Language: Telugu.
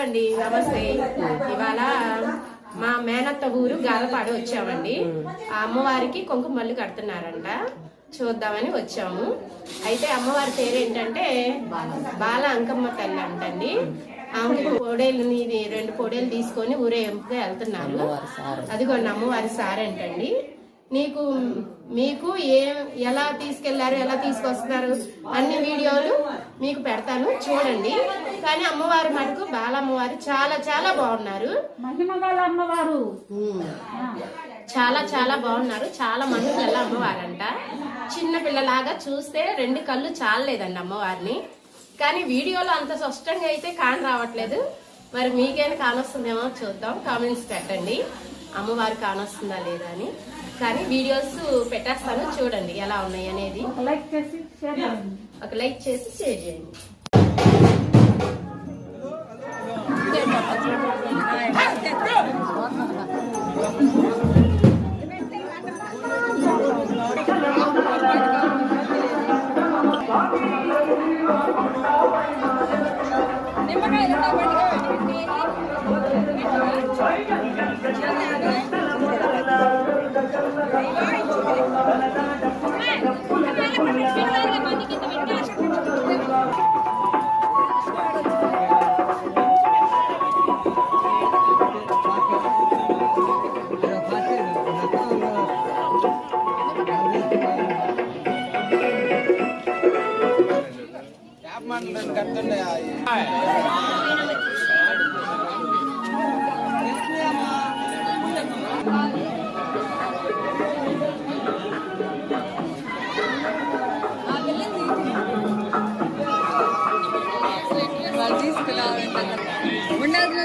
అండి నమస్తే. ఇవాళ మా మేనత్త ఊరు గాలపాడు వచ్చామండి. ఆ అమ్మవారికి కుంకుమల్లి కడుతున్నారంట, చూద్దామని వచ్చాము. అయితే అమ్మవారి పేరు ఏంటంటే బాల అంకమ్మ తల్లి అంటండి. ఆమె పొడేలుని 2 పొడేలు తీసుకొని ఊరేగింపుగా వెళ్తున్నారు. అదిగోండి అమ్మవారి సారంటండి. మీకు ఎలా తీసుకెళ్లారు, ఎలా తీసుకొస్తున్నారు అన్ని వీడియోలు మీకు పెడతాను, చూడండి. కానీ అమ్మవారి మటుకు బాలమ్మవారు చాలా చాలా బాగున్నారు. అమ్మవారు చాలా చాలా బాగున్నారు. చాలా మంది గల అమ్మవారంట. చిన్న పిల్లలాగా చూస్తే 2 కళ్ళు చాలలేదండి అమ్మవారిని. కానీ వీడియోలో అంత స్పష్టంగా అయితే కాని రావట్లేదు. మరి మీకైనా కానొస్తుందేమో చూద్దాం, కామెంట్స్ పెట్టండి అమ్మవారు కానొస్తుందా లేదా అని. కానీ వీడియోస్ పెట్టేస్తాను, చూడండి ఎలా ఉన్నాయి అనేది. ఒక లైక్ చేసి షేర్ చేయండి. తీసుకురావాలంటే ఉండాల్సిన